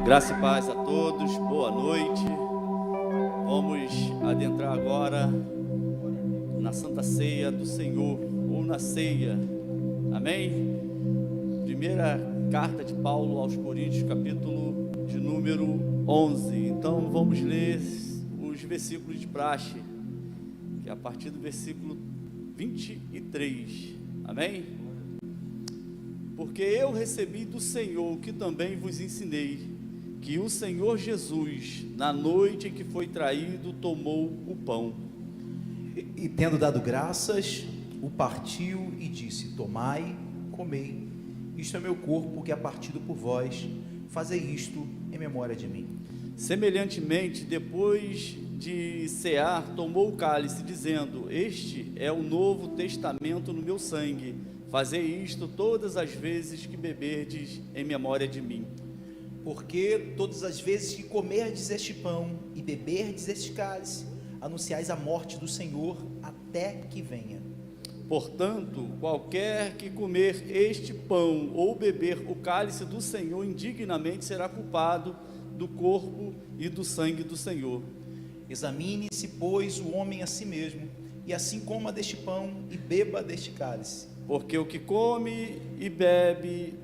Graça e paz a todos, boa noite. Vamos adentrar agora na Santa Ceia do Senhor, ou na ceia, amém? Primeira carta de Paulo aos Coríntios, capítulo de número 11. Então vamos ler os versículos de praxe, que é a partir do versículo 23, amém? Porque eu recebi do Senhor o que também vos ensinei, que o Senhor Jesus, na noite em que foi traído, tomou o pão. E tendo dado graças, o partiu e disse: tomai, comei, isto é meu corpo que é partido por vós, fazei isto em memória de mim. Semelhantemente, depois de cear, tomou o cálice, dizendo: este é o novo testamento no meu sangue, fazei isto todas as vezes que beberdes em memória de mim. Porque todas as vezes que comerdes este pão e beberdes este cálice, anunciais a morte do Senhor até que venha. Portanto, qualquer que comer este pão ou beber o cálice do Senhor indignamente será culpado do corpo e do sangue do Senhor. Examine-se, pois, o homem a si mesmo, e assim coma deste pão e beba deste cálice. Porque o que come e bebe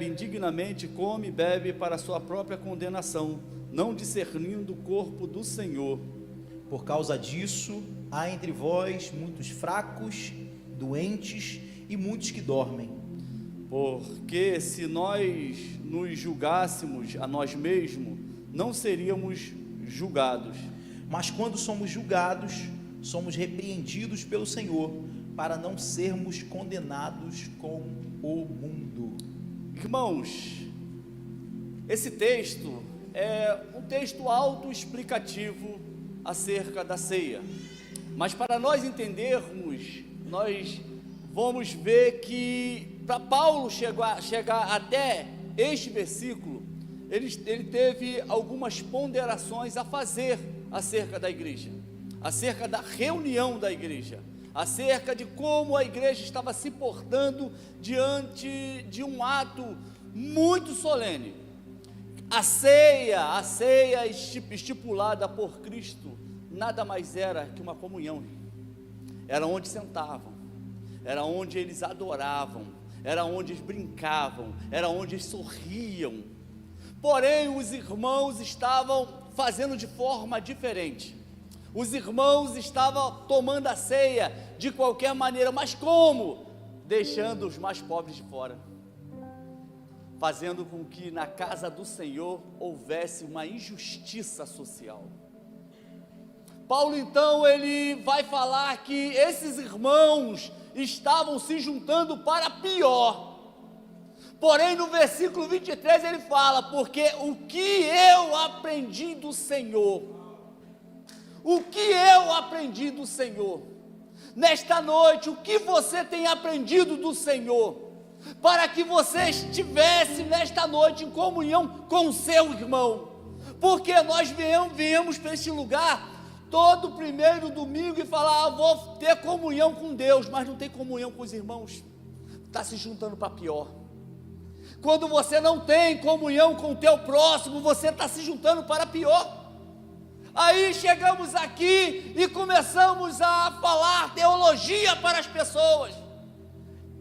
indignamente, come e bebe para a sua própria condenação, não discernindo o corpo do Senhor. Por causa disso, há entre vós muitos fracos, doentes e muitos que dormem. Porque se nós nos julgássemos a nós mesmos, não seríamos julgados. Mas quando somos julgados, somos repreendidos pelo Senhor, para não sermos condenados com o mundo. Irmãos, esse texto é um texto autoexplicativo acerca da ceia, mas para nós entendermos, nós vamos ver que para Paulo chegar até este versículo, ele teve algumas ponderações a fazer acerca da igreja, acerca da reunião da igreja, acerca de como a igreja estava se portando diante de um ato muito solene. A ceia estipulada por Cristo, nada mais era que uma comunhão. Era onde sentavam, era onde eles adoravam, era onde eles brincavam, era onde eles sorriam. Porém, os irmãos estavam fazendo de forma diferente. Os irmãos estavam tomando a ceia de qualquer maneira, mas como? Deixando os mais pobres de fora, fazendo com que na casa do Senhor houvesse uma injustiça social. Paulo então ele vai falar que esses irmãos estavam se juntando para pior. Porém, no versículo 23 ele fala: porque o que eu aprendi do Senhor, o que eu aprendi do Senhor, nesta noite, o que você tem aprendido do Senhor, para que você estivesse nesta noite em comunhão com o seu irmão, porque nós viemos para este lugar, todo primeiro domingo, e falar: vou ter comunhão com Deus, mas não tem comunhão com os irmãos, está se juntando para pior. Quando você não tem comunhão com o teu próximo, você está se juntando para pior. Aí chegamos aqui e começamos a falar teologia para as pessoas.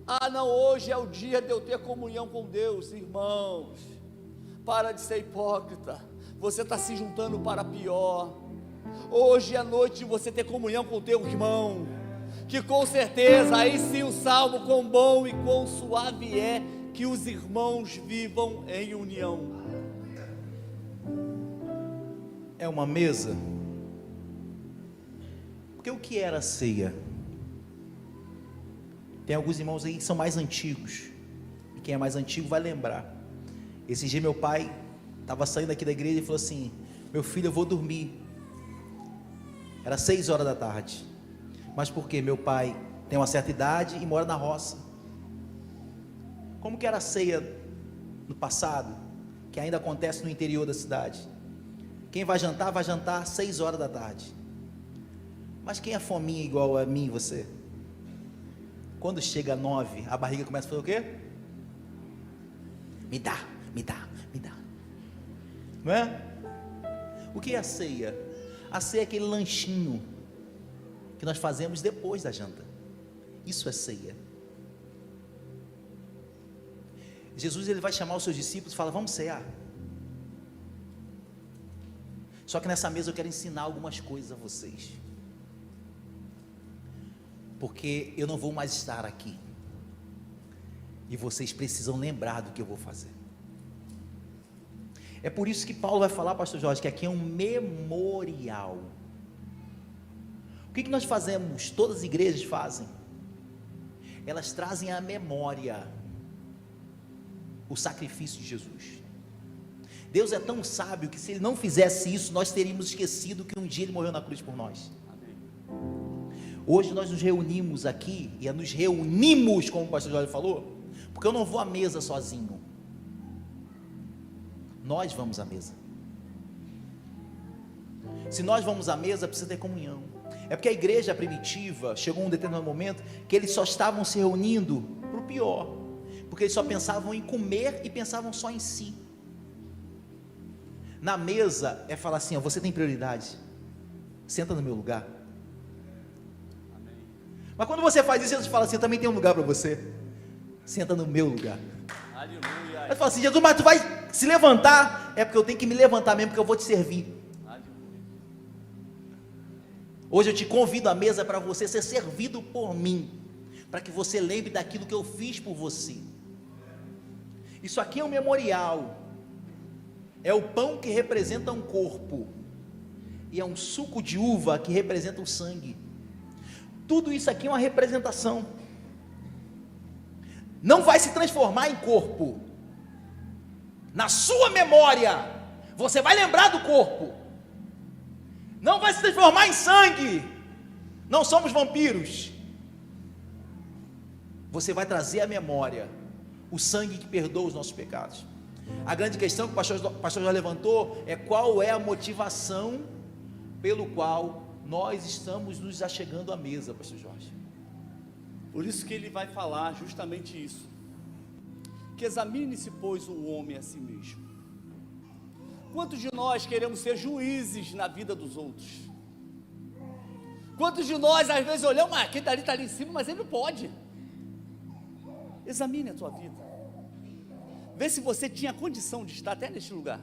Ah não, hoje é o dia de eu ter comunhão com Deus. Irmãos, para de ser hipócrita, você está se juntando para pior. Hoje é a noite de você ter comunhão com o teu irmão, que com certeza, aí sim o salmo: quão bom e quão suave é que os irmãos vivam em união. É uma mesa. Porque o que era a ceia? Tem alguns irmãos aí que são mais antigos, e quem é mais antigo vai lembrar. Esse dia meu pai estava saindo aqui da igreja e falou assim: meu filho, eu vou dormir. Era 6 horas da tarde. Mas por quê? Meu pai tem uma certa idade e mora na roça. Como que era a ceia no passado, que ainda acontece no interior da cidade? Quem vai jantar 6 horas da tarde. Mas quem é fominha igual a mim e você? Quando chega 9, a barriga começa a fazer o quê? Me dá, me dá. Não é? O que é a ceia? A ceia é aquele lanchinho que nós fazemos depois da janta. Isso é ceia. Jesus, ele vai chamar os seus discípulos e fala: vamos cear. Só que nessa mesa eu quero ensinar algumas coisas a vocês, porque eu não vou mais estar aqui, e vocês precisam lembrar do que eu vou fazer. É por isso que Paulo vai falar, pastor Jorge, que aqui é um memorial. O que nós fazemos? Todas as igrejas fazem. Elas trazem à memória o sacrifício de Jesus. Deus é tão sábio que se Ele não fizesse isso, nós teríamos esquecido que um dia Ele morreu na cruz por nós. Hoje nós nos reunimos aqui, e nos reunimos, como o pastor Jorge falou, porque eu não vou à mesa sozinho. Nós vamos à mesa. Se nós vamos à mesa, precisa ter comunhão. É porque a igreja primitiva chegou um determinado momento que eles só estavam se reunindo para o pior, porque eles só pensavam em comer e pensavam só em si. Na mesa é falar assim: ó, você tem prioridade, senta no meu lugar. Amém. Mas quando você faz isso, Jesus fala assim: eu também tenho um lugar para você, senta no meu lugar. Aleluia. Aí fala assim: Jesus, mas tu vai se levantar? É porque eu tenho que me levantar mesmo, porque eu vou te servir. Hoje eu te convido à mesa para você ser servido por mim, para que você lembre daquilo que eu fiz por você. Isso aqui é um memorial, é o pão que representa um corpo, e é um suco de uva que representa o sangue. Tudo isso aqui é uma representação. Não vai se transformar em corpo. Na sua memória, você vai lembrar do corpo. Não vai se transformar em sangue. Não somos vampiros. Você vai trazer à memória o sangue que perdoa os nossos pecados. A grande questão que o pastor já levantou é: qual é a motivação pelo qual nós estamos nos achegando à mesa, pastor Jorge? Por isso que ele vai falar justamente isso: que examine-se, pois, o homem a si mesmo. Quantos de nós queremos ser juízes na vida dos outros? Quantos de nós às vezes olhamos: quem está ali em cima, mas ele não pode. Examine a tua vida, vê se você tinha condição de estar até neste lugar,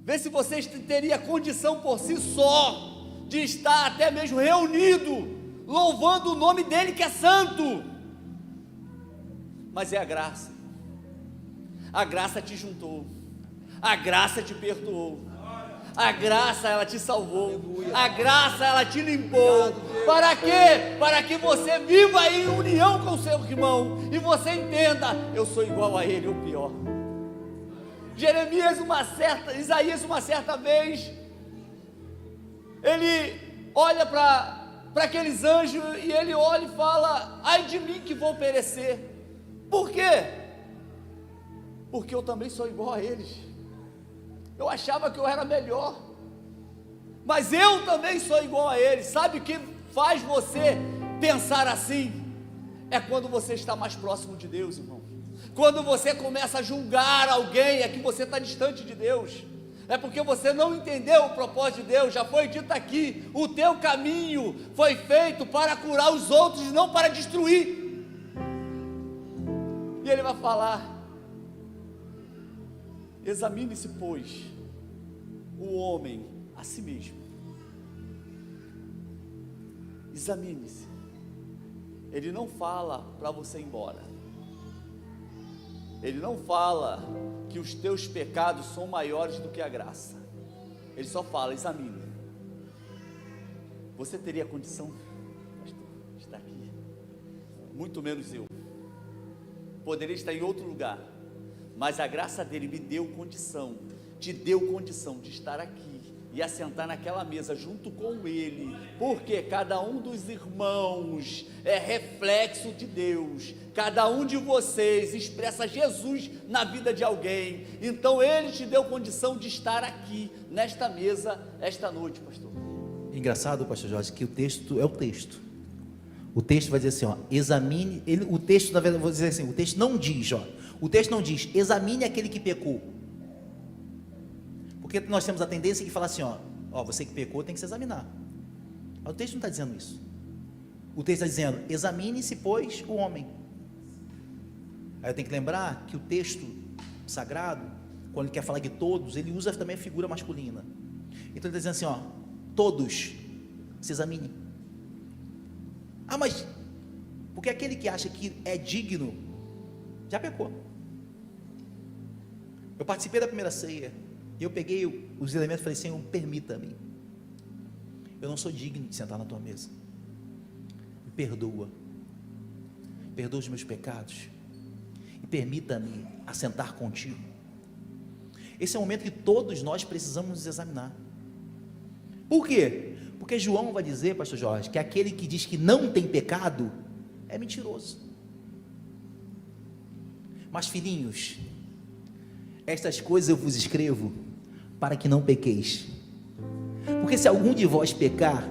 vê se você teria condição por si só de estar até mesmo reunido, louvando o nome dele que é santo. Mas é a graça te juntou, a graça te perdoou, a graça ela te salvou, a graça ela te limpou. Para quê? Para que você viva em união com o seu irmão e você entenda: eu sou igual a ele ou pior. Isaías uma certa vez, ele olha para aqueles anjos e ele olha e fala: ai de mim que vou perecer. Por quê? Porque eu também sou igual a eles. Eu achava que eu era melhor, mas eu também sou igual a eles. Sabe o que faz você pensar assim? É quando você está mais próximo de Deus, irmão. Quando você começa a julgar alguém, é que você está distante de Deus. É porque você não entendeu o propósito de Deus. Já foi dito aqui: o teu caminho foi feito para curar os outros e não para destruir. E ele vai falar: examine-se, pois, o homem a si mesmo. Examine-se. Ele não fala para você ir embora. Ele não fala que os teus pecados são maiores do que a graça. Ele só fala: examine. Você teria condição, pastor, de estar aqui? Muito menos eu. Poderia estar em outro lugar, mas a graça dele me deu condição, te deu condição de estar aqui e assentar naquela mesa junto com ele, porque cada um dos irmãos é reflexo de Deus, cada um de vocês expressa Jesus na vida de alguém. Então ele te deu condição de estar aqui nesta mesa esta noite, pastor. Engraçado, pastor Jorge, que o texto é o texto. O texto vai dizer assim, ó, examine, o texto, na verdade, vou dizer assim, o texto não diz, ó, O texto não diz, examine aquele que pecou. Porque nós temos a tendência de falar assim, ó, você que pecou tem que se examinar. Mas o texto não está dizendo isso. O texto está dizendo, examine-se, pois, o homem. Aí eu tenho que lembrar que o texto sagrado, quando ele quer falar de todos, ele usa também a figura masculina. Então ele está dizendo assim, todos se examinem. Mas porque aquele que acha que é digno já pecou. Eu participei da primeira ceia e eu peguei os elementos e falei, Senhor, permita-me, eu não sou digno de sentar na tua mesa, me perdoa os meus pecados e permita-me assentar contigo. Esse é o momento que todos nós precisamos nos examinar. Por quê? Porque João vai dizer, pastor Jorge, que aquele que diz que não tem pecado é mentiroso. Mas filhinhos, estas coisas eu vos escrevo para que não pequeis. Porque se algum de vós pecar,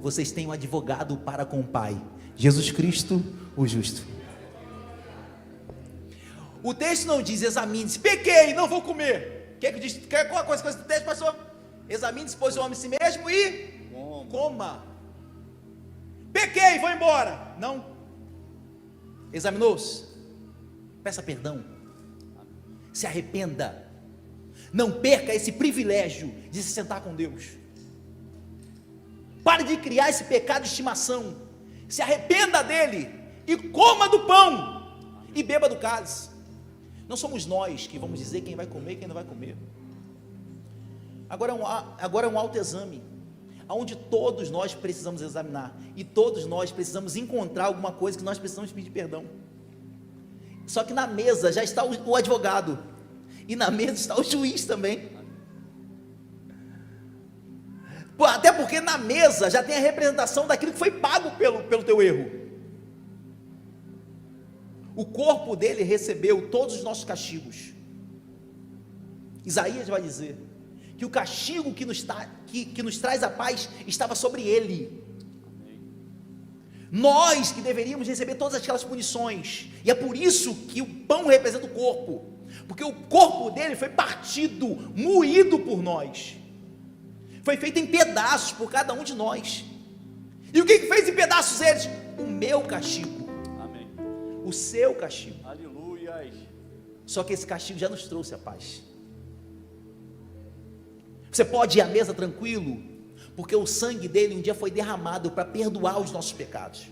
vocês têm um advogado para com o Pai, Jesus Cristo, o justo. O texto não diz, examine-se, pequei, não vou comer. O que é que diz? Qual a coisa do texto, pastor? Examine-se, pois, o homem si mesmo e coma. Pequei, vou embora. Não. Examinou-se? Peça perdão. Se arrependa. Não perca esse privilégio de se sentar com Deus. Pare de criar esse pecado de estimação. Se arrependa dele e coma do pão e beba do cálice. Não somos nós que vamos dizer quem vai comer e quem não vai comer. Agora é um autoexame, onde todos nós precisamos examinar, e todos nós precisamos encontrar alguma coisa que nós precisamos pedir perdão. Só que na mesa já está o advogado, e na mesa está o juiz também. Até porque na mesa já tem a representação daquilo que foi pago pelo teu erro. O corpo dele recebeu todos os nossos castigos. Isaías vai dizer que o castigo que nos traz a paz estava sobre ele. Nós que deveríamos receber todas aquelas punições, e é por isso que o pão representa o corpo, porque o corpo dele foi partido, moído por nós, foi feito em pedaços por cada um de nós. E o que fez em pedaços eles? O meu castigo. Amém. O seu castigo. Aleluia. Só que esse castigo já nos trouxe a paz. Você pode ir à mesa tranquilo, porque o sangue dele um dia foi derramado para perdoar os nossos pecados.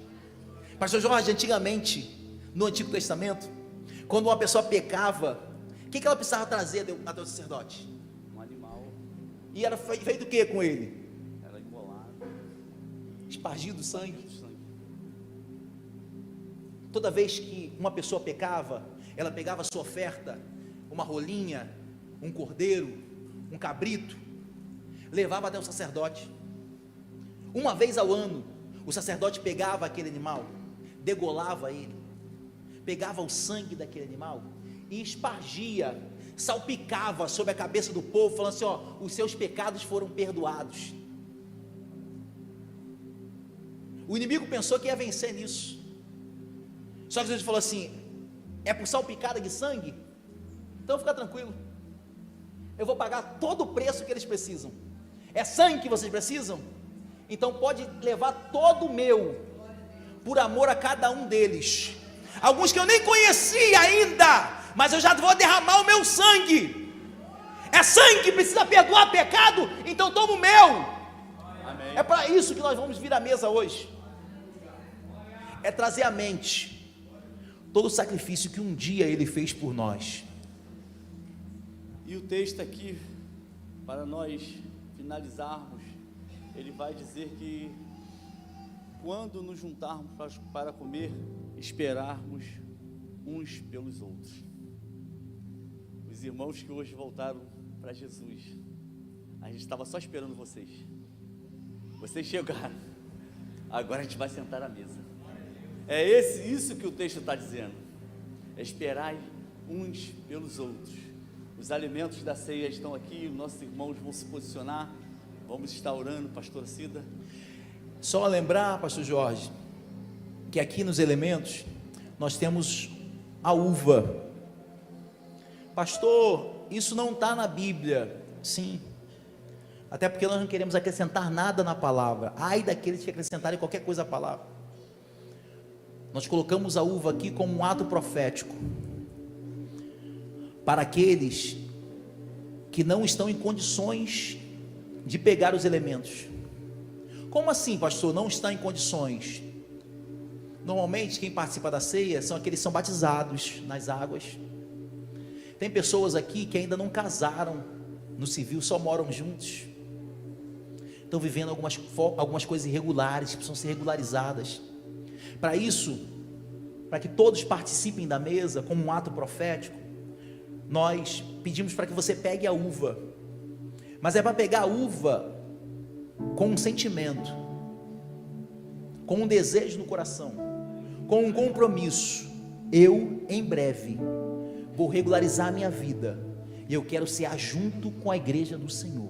Pastor Jorge, antigamente, no Antigo Testamento, quando uma pessoa pecava, o que ela precisava trazer até o sacerdote? Um animal. E era feito o que com ele? Era imolado. Espargido sangue. Toda vez que uma pessoa pecava, ela pegava a sua oferta, uma rolinha, um cordeiro, um cabrito, levava até o sacerdote. Uma vez ao ano, o sacerdote pegava aquele animal, degolava ele, pegava o sangue daquele animal e espargia, salpicava sobre a cabeça do povo, falando assim: os seus pecados foram perdoados. O inimigo pensou que ia vencer nisso, só que Jesus falou assim: é por salpicada de sangue? Então fica tranquilo, eu vou pagar todo o preço que eles precisam. É sangue que vocês precisam? Então pode levar todo o meu, por amor a cada um deles. Alguns que eu nem conhecia ainda, mas eu já vou derramar o meu sangue. É sangue que precisa perdoar pecado, então toma o meu. Amém. É para isso que nós vamos vir à mesa hoje. É trazer à mente todo o sacrifício que um dia Ele fez por nós. E o texto aqui, para nós finalizarmos, ele vai dizer que quando nos juntarmos para comer, esperarmos uns pelos outros. Os irmãos que hoje voltaram para Jesus, a gente estava só esperando vocês. Vocês chegaram, agora a gente vai sentar à mesa. É isso que o texto está dizendo. É esperar uns pelos outros. Os alimentos da ceia estão aqui, nossos irmãos vão se posicionar, vamos estar orando, pastora Cida. Só lembrar, pastor Jorge, que aqui nos elementos, nós temos a uva, Pastor, isso não está na Bíblia. Sim, até porque nós não queremos acrescentar nada na palavra. Ai daqueles que acrescentarem qualquer coisa à palavra. Nós colocamos a uva aqui como um ato profético para aqueles que não estão em condições de pegar os elementos. Como assim, pastor, não está em condições? Normalmente quem participa da ceia são aqueles que são batizados nas águas. Tem pessoas aqui que ainda não casaram no civil, só moram juntos, estão vivendo algumas coisas irregulares, que precisam ser regularizadas. Para isso, para que todos participem da mesa como um ato profético, nós pedimos para que você pegue a uva, mas é para pegar a uva com um sentimento, com um desejo no coração, com um compromisso. Eu, em breve, vou regularizar a minha vida, e eu quero ser junto com a igreja do Senhor.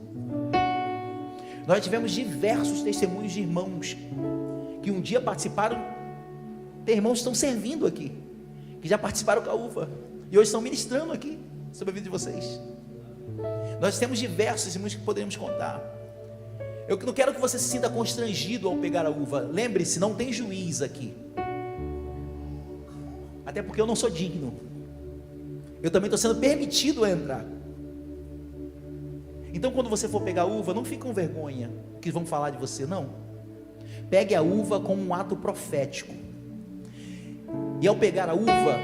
Nós tivemos diversos testemunhos de irmãos, que um dia participaram. Tem irmãos que estão servindo aqui, que já participaram com a uva, e hoje estão ministrando aqui, sobre a vida de vocês. Nós temos diversos irmãos que poderíamos contar. Eu não quero que você se sinta constrangido ao pegar a uva. Lembre-se, não tem juiz aqui, até porque eu não sou digno. Eu também estou sendo permitido a entrar. Então quando você for pegar a uva, não fique com vergonha que vão falar de você, não. Pegue a uva como um ato profético, e ao pegar a uva,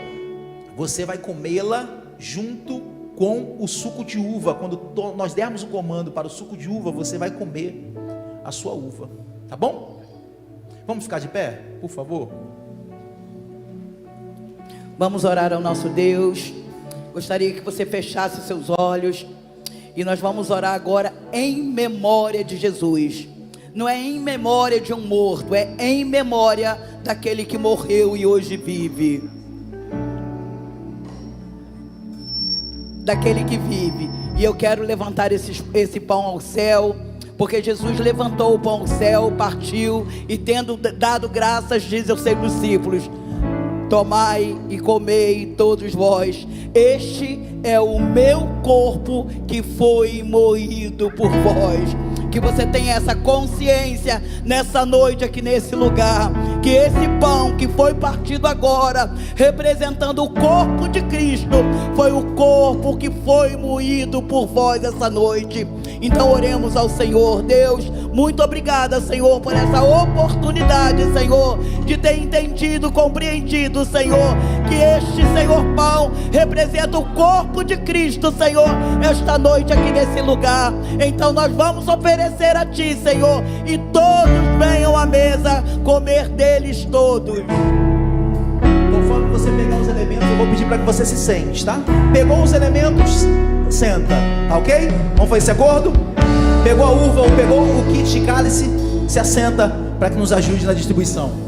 você vai comê-la junto com o suco de uva. Quando nós dermos o comando para o suco de uva, você vai comer a sua uva, tá bom? Vamos ficar de pé, por favor. Vamos orar ao nosso Deus. Gostaria que você fechasse seus olhos, e nós vamos orar agora em memória de Jesus. Não é em memória de um morto, é em memória daquele que morreu e hoje vive. Daquele que vive. E eu quero levantar esse pão ao céu, porque Jesus levantou o pão ao céu, partiu, e tendo dado graças, diz aos seus discípulos: tomai e comei todos vós, este é o meu corpo que foi moído por vós. Que você tenha essa consciência nessa noite aqui nesse lugar, que esse pão que foi partido agora, representando o corpo de Cristo, foi o corpo que foi moído por vós essa noite. Então oremos ao Senhor. Deus, muito obrigada, Senhor, por essa oportunidade, Senhor, de ter entendido, compreendido, Senhor, que este, Senhor, pão representa o corpo de Cristo, Senhor, esta noite aqui nesse lugar. Então nós vamos oferecer a Ti, Senhor, e todos venham à mesa comer deles todos. Conforme você pegar os elementos, eu vou pedir para que você se sente, tá? Pegou os elementos, senta, tá ok? Vamos fazer esse acordo? Pegou a uva ou pegou o kit de cálice, se assenta para que nos ajude na distribuição.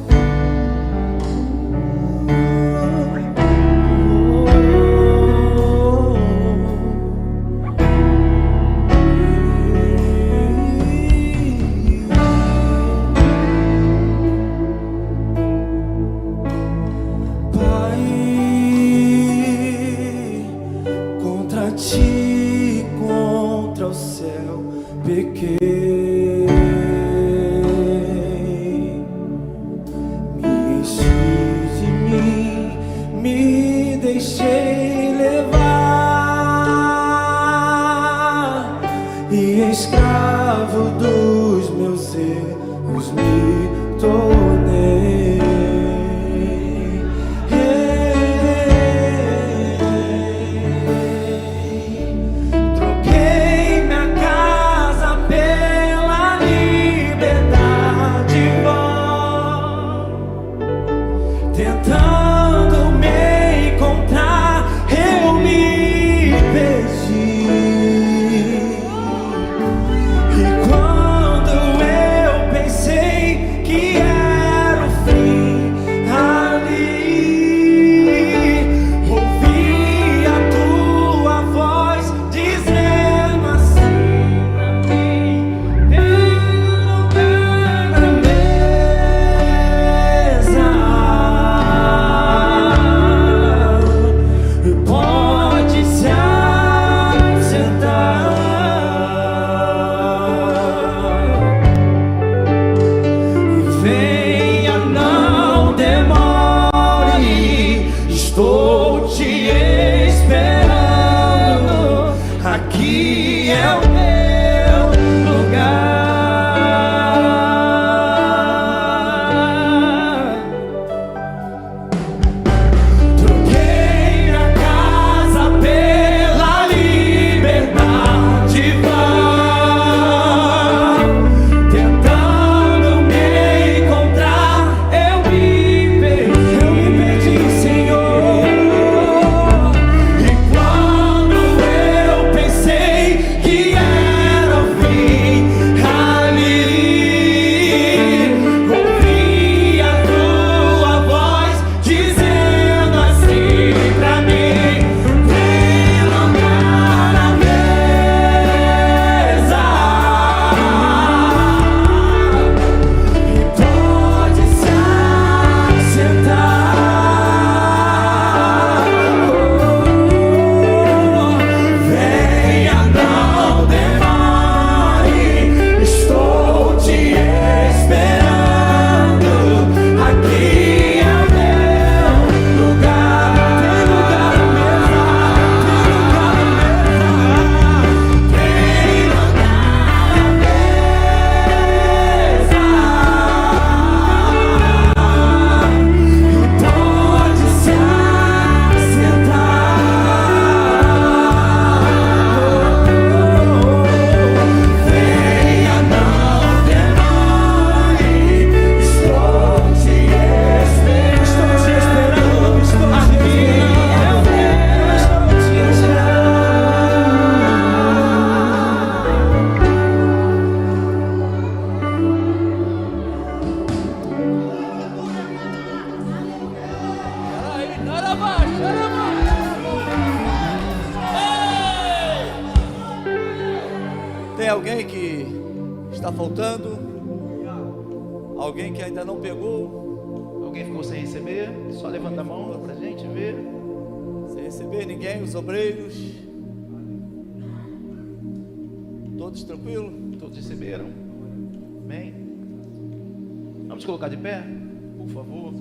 E quando eu pensei que aqui é o meu lugar. Tem alguém que está faltando? Alguém que ainda não pegou? Alguém ficou sem receber? Só levanta a mão pra gente ver. Sem receber ninguém, os obreiros? Todos tranquilos? Todos receberam? Amém? Vamos colocar de pé, por favor.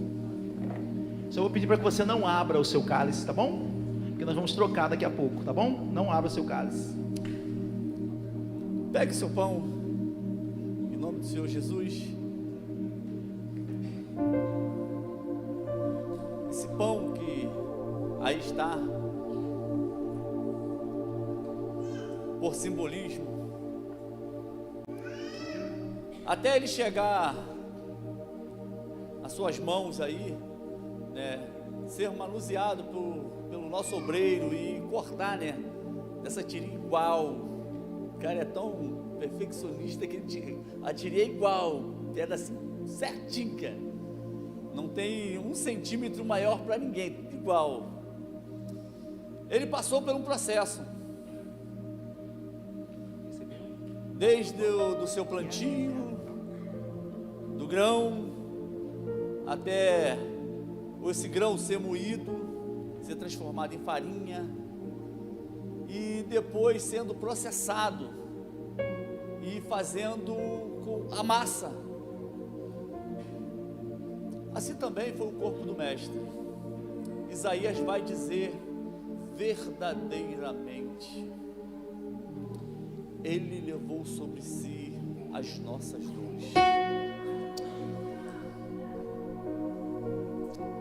Só vou pedir para que você não abra o seu cálice, tá bom? Porque nós vamos trocar daqui a pouco, tá bom? Não abra o seu cálice. Pegue seu pão, em nome do Senhor Jesus. Esse pão que aí está, por simbolismo, até ele chegar às suas mãos aí, né, ser manuseado pelo nosso obreiro e cortar, né, dessa tirinha igual. O cara é tão perfeccionista que a tirinha é igual, é assim, certinho, cara. Não tem 1 centímetro maior para ninguém, tudo igual. Ele passou por um processo, desde do seu plantio, do grão, até esse grão ser moído, ser transformado em farinha, e depois sendo processado e fazendo com a massa. Assim também foi o corpo do mestre. Isaías vai dizer: verdadeiramente ele levou sobre si as nossas dores.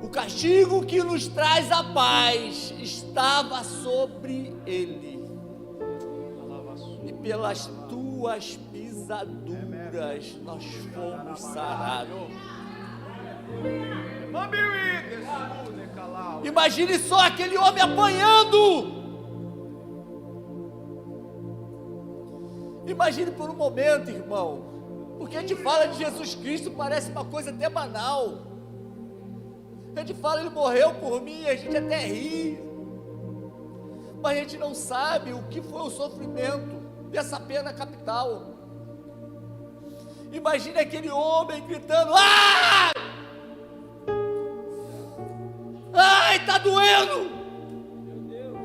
O castigo que nos traz a paz estava sobre ele, e pelas tuas pisaduras nós fomos sarados. Imagine só aquele homem apanhando. Imagine por um momento, irmão, porque a gente fala de Jesus Cristo, parece uma coisa até banal. A gente fala, ele morreu por mim, a gente até ri, mas a gente não sabe o que foi o sofrimento dessa pena capital. Imagine aquele homem gritando: ah! Ai, tá doendo! Meu Deus!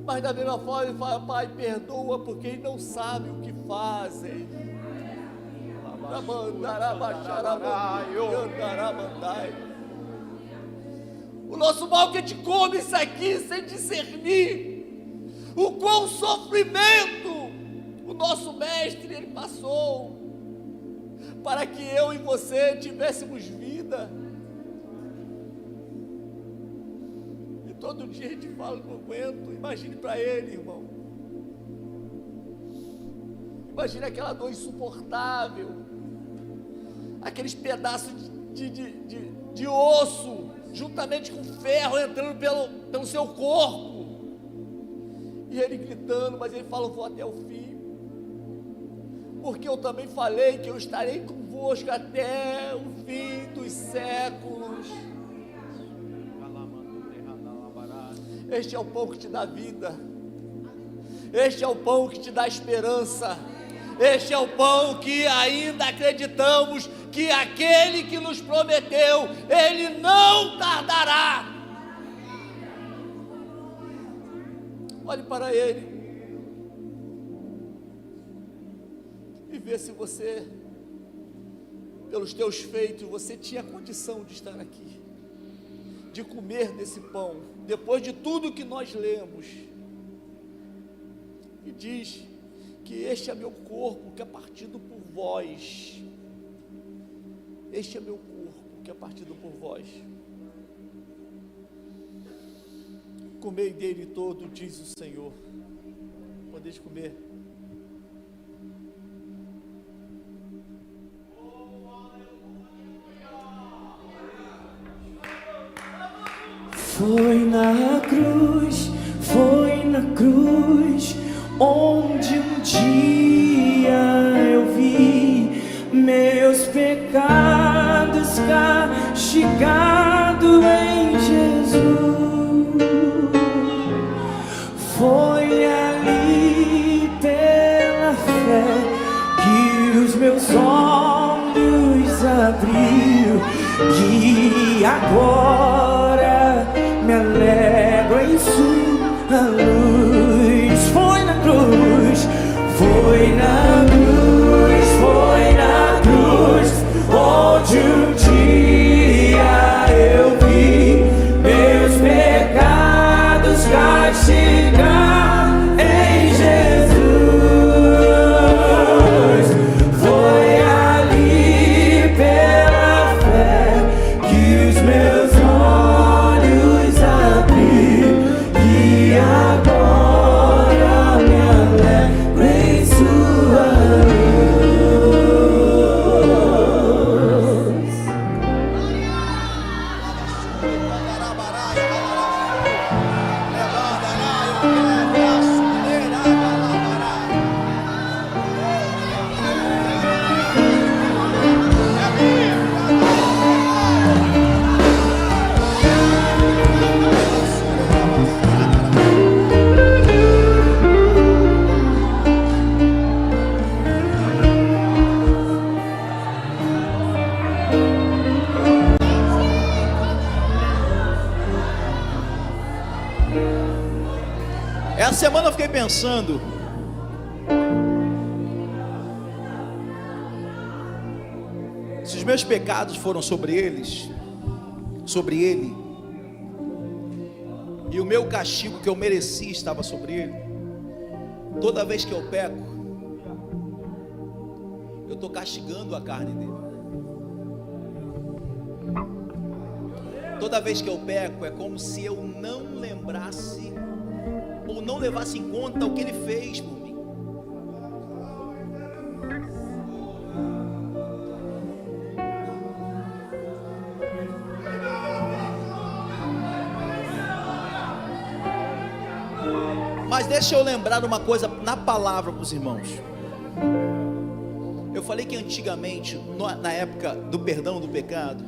Mas da mesma forma ele fala: Pai, perdoa, porque eles não sabem o que fazem. O nosso mal que a gente come isso aqui sem discernir, o qual sofrimento o nosso mestre ele passou, para que eu e você tivéssemos vida. E todo dia a gente fala, não aguento. Imagine para ele, irmão. Imagine aquela dor insuportável, aqueles pedaços de osso, juntamente com ferro entrando pelo seu corpo. E ele gritando, mas ele fala, eu vou até o fim, porque eu também falei que eu estarei convosco até o fim dos séculos. Este é o pão que te dá vida, este é o pão que te dá esperança, este é o pão que ainda acreditamos que aquele que nos prometeu, ele não tardará. Olhe para ele e vê se você, pelos teus feitos, você tinha condição de estar aqui, de comer desse pão, depois de tudo que nós lemos. E diz que este é meu corpo que é partido por vós. Este é meu corpo que é partido por vós. Comei dele todo, diz o Senhor. Podeis comer. Foi na cruz, onde um dia eu vi meus pecados castigado em Jesus. Foi ali pela fé que os meus olhos abriu, que agora me alegro em sua luz. Foi na cruz, onde um dia eu vi meus pecados castigar em Jesus. Foi ali pela fé que os meus olhos abriu, e agora me alegro em sua luz. Essa semana eu fiquei pensando, se os meus pecados foram sobre ele, e o meu castigo que eu mereci estava sobre ele, toda vez que eu peco, eu estou castigando a carne dele. Toda vez que eu peco, é como se eu não lembrasse ou não levasse em conta o que ele fez por mim. Mas deixa eu lembrar uma coisa na palavra para os irmãos. Eu falei que antigamente, na época do perdão do pecado,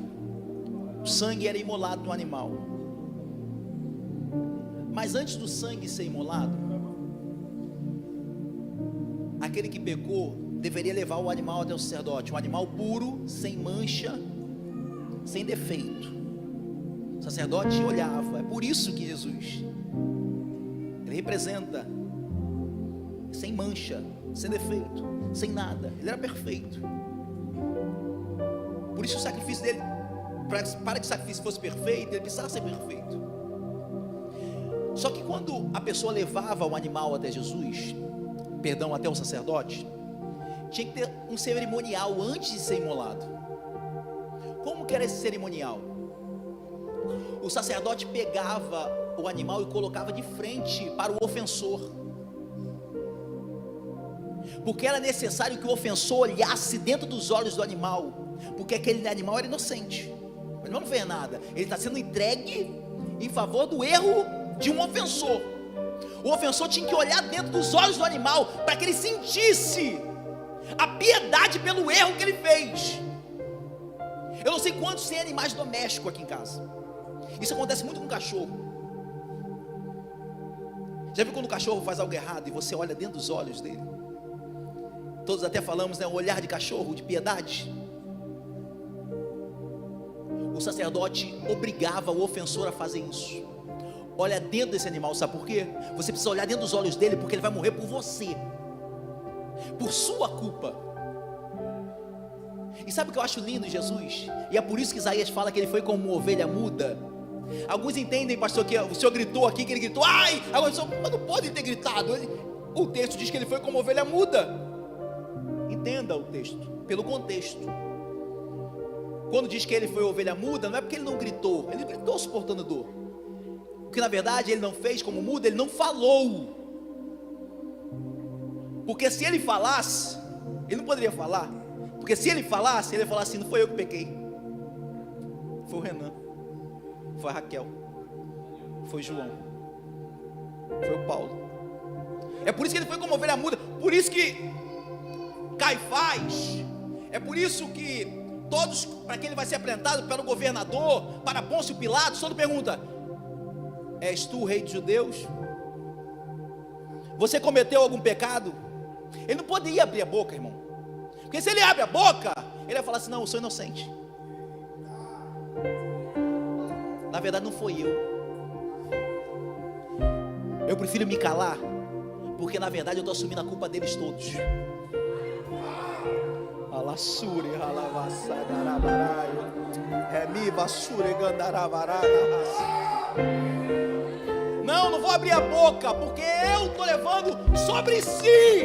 o sangue era imolado no animal. Mas antes do sangue ser imolado, aquele que pecou deveria levar o animal até o sacerdote, um animal puro, sem mancha, sem defeito. O sacerdote olhava. É por isso que Jesus, ele representa sem mancha, sem defeito, sem nada. Ele era perfeito. Por isso o sacrifício dele, para que o sacrifício fosse perfeito, ele precisava ser perfeito. Só que quando a pessoa levava o animal até Jesus, perdão, até o sacerdote, tinha que ter um cerimonial antes de ser imolado. Como que era esse cerimonial? O sacerdote pegava o animal e colocava de frente para o ofensor, porque era necessário que o ofensor olhasse dentro dos olhos do animal, porque aquele animal era inocente, o animal não fez nada, ele está sendo entregue em favor do erro de um ofensor. O ofensor tinha que olhar dentro dos olhos do animal, para que ele sentisse a piedade pelo erro que ele fez. Eu não sei quantos tem animais domésticos aqui em casa. Isso acontece muito com cachorro. Já viu quando o cachorro faz algo errado e você olha dentro dos olhos dele? Todos até falamos, né, o olhar de cachorro, de piedade. O sacerdote obrigava o ofensor a fazer isso. Olha dentro desse animal, sabe por quê? Você precisa olhar dentro dos olhos dele, porque ele vai morrer por você, por sua culpa. E sabe o que eu acho lindo em Jesus? E é por isso que Isaías fala que ele foi como uma ovelha muda. Alguns entendem, pastor, que o senhor gritou aqui, que ele gritou, ai! Agora o senhor, mas não pode ter gritado. O texto diz que ele foi como ovelha muda. Entenda o texto, pelo contexto. Quando diz que ele foi ovelha muda, não é porque ele não gritou, ele gritou suportando dor. Porque na verdade ele não fez como muda, ele não falou. Porque se ele falasse, ele não poderia falar. Porque se ele falasse, ele ia falar assim, não foi eu que pequei, foi o Renan, foi a Raquel, foi o João, foi o Paulo. É por isso que ele foi como ovelha muda. Por isso que Caifás, é por isso que todos, para que ele vai ser apresentado para o governador, para Pôncio Pilatos, todo pergunta, és tu o rei dos judeus? Você cometeu algum pecado? Ele não poderia abrir a boca, irmão, porque se ele abre a boca, ele vai falar assim, não, eu sou inocente. Na verdade não foi eu prefiro me calar, porque na verdade eu estou assumindo a culpa deles todos. Alassure, alavassadarabarai, remi basure gandaravarai. Não vou abrir a boca, porque eu estou levando sobre si.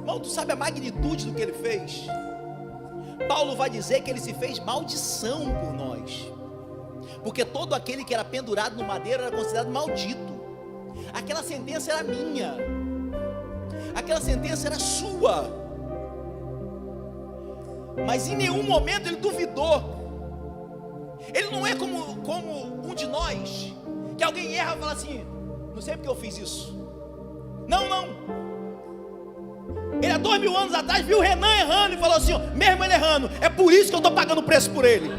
Irmão, tu sabe a magnitude do que ele fez? Paulo vai dizer que ele se fez maldição por nós, porque todo aquele que era pendurado no madeiro era considerado maldito. Aquela sentença era minha, aquela sentença era sua, mas em nenhum momento ele duvidou. Ele não é como um de nós, que alguém erra e fala assim, não sei porque eu fiz isso. Não. Ele há 2000 anos atrás viu o Renan errando e falou assim, mesmo ele errando, é por isso que eu estou pagando o preço por ele.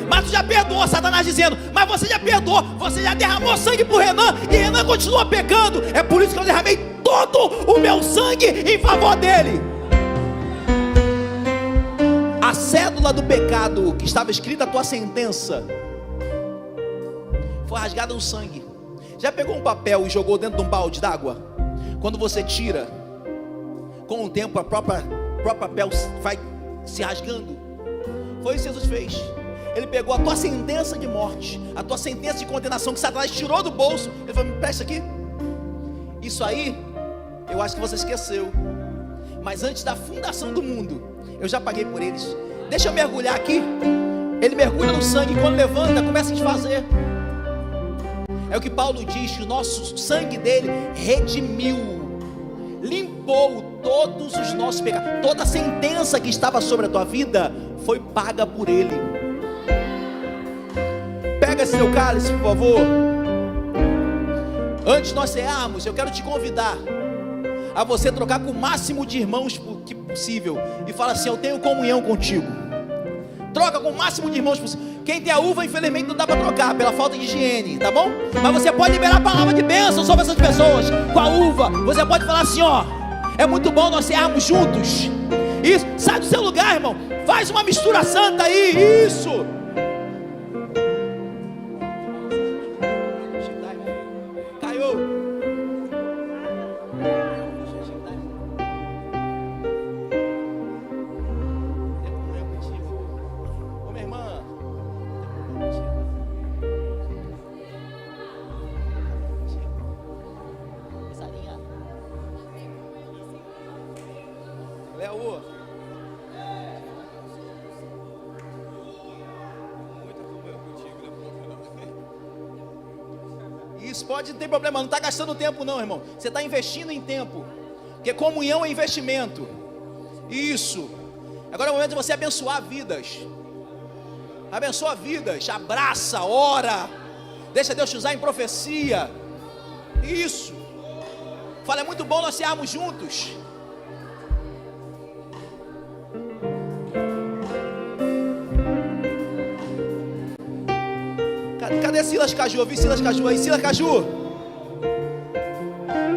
Mas tu já perdoou, Satanás dizendo, mas você já perdoou, você já derramou sangue por Renan, e Renan continua pecando, é por isso que eu derramei todo o meu sangue em favor dele. A cédula do pecado, que estava escrita a tua sentença, foi rasgada no sangue. Já pegou um papel e jogou dentro de um balde d'água? Quando você tira, com o tempo o próprio papel vai se rasgando. Foi isso que Jesus fez. Ele pegou a tua sentença de morte, a tua sentença de condenação que Satanás tirou do bolso. Ele falou, me presta aqui. Isso aí, eu acho que você esqueceu, mas antes da fundação do mundo, eu já paguei por eles. Deixa eu mergulhar aqui. Ele mergulha no sangue, quando levanta, começa a desfazer. É o que Paulo diz, que o nosso sangue dele redimiu, limpou todos os nossos pecados. Toda a sentença que estava sobre a tua vida foi paga por ele. Pega esse teu cálice, por favor. Antes de nós cearmos, eu quero te convidar a você trocar com o máximo de irmãos que possível e fala assim, eu tenho comunhão contigo. Troca com o máximo de irmãos possível. Quem tem a uva, infelizmente não dá para trocar pela falta de higiene, tá bom? Mas você pode liberar a palavra de bênção sobre essas pessoas com a uva. Você pode falar assim, ó, é muito bom nós cearmos juntos. Isso, sai do seu lugar, irmão, faz uma mistura santa aí, isso. Caiu. isso, pode, não tem problema, não está gastando tempo não, irmão. Você está investindo em tempo, porque comunhão é investimento. Isso. Agora é o momento de você abençoar vidas. Abençoa vidas, abraça, ora, deixa Deus te usar em profecia. Isso. Fala, é muito bom nós cearmos juntos. Cadê Silas Caju? Eu vi Silas Caju aí. Silas Caju,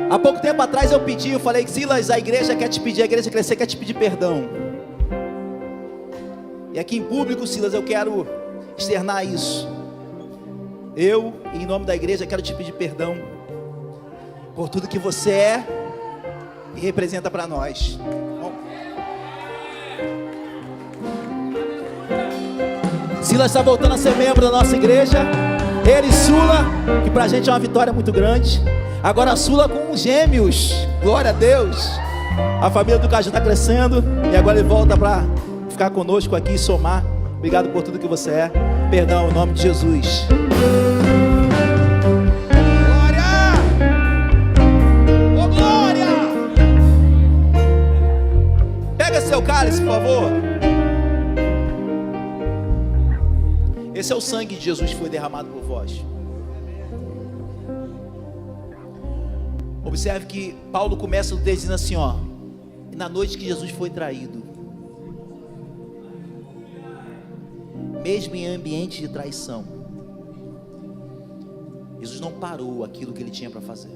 há pouco tempo atrás eu falei que Silas, a igreja quer te pedir, a igreja crescer quer te pedir perdão. E aqui em público, Silas, eu quero externar isso. Eu, em nome da igreja, quero te pedir perdão por tudo que você é e representa para nós. Bom, Silas está voltando a ser membro da nossa igreja. Ele e Sula, que pra gente é uma vitória muito grande. Agora a Sula com gêmeos, glória a Deus. A família do Caju está crescendo. E agora ele volta para ficar conosco aqui e somar. Obrigado por tudo que você é. Perdão, em nome de Jesus. Glória! Oh, glória! Pega seu cálice, por favor. Esse é o sangue de Jesus que foi derramado por vós. Observe que Paulo começa o texto dizendo assim, ó: na noite que Jesus foi traído, mesmo em ambiente de traição, Jesus não parou aquilo que ele tinha para fazer.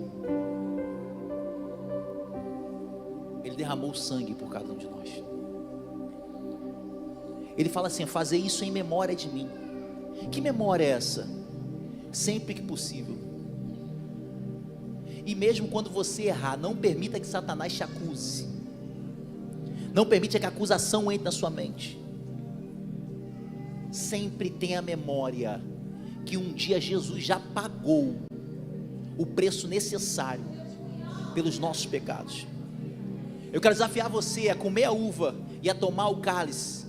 Ele derramou sangue por cada um de nós. Ele fala assim: fazer isso em memória de mim. Que memória é essa? Sempre que possível. E mesmo quando você errar, não permita que Satanás te acuse. Não permita que a acusação entre na sua mente. Sempre tenha memória que um dia Jesus já pagou o preço necessário pelos nossos pecados. Eu quero desafiar você a comer a uva e a tomar o cálice,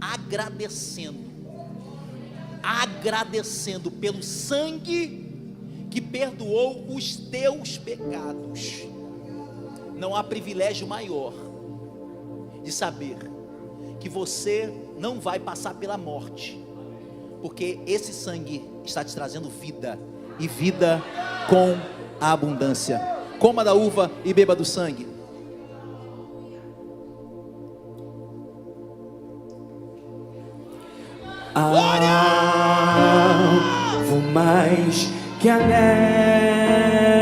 agradecendo pelo sangue que perdoou os teus pecados. Não há privilégio maior de saber que você não vai passar pela morte, porque esse sangue está te trazendo vida, e vida com abundância. Coma da uva e beba do sangue. Alvo mais que a neve,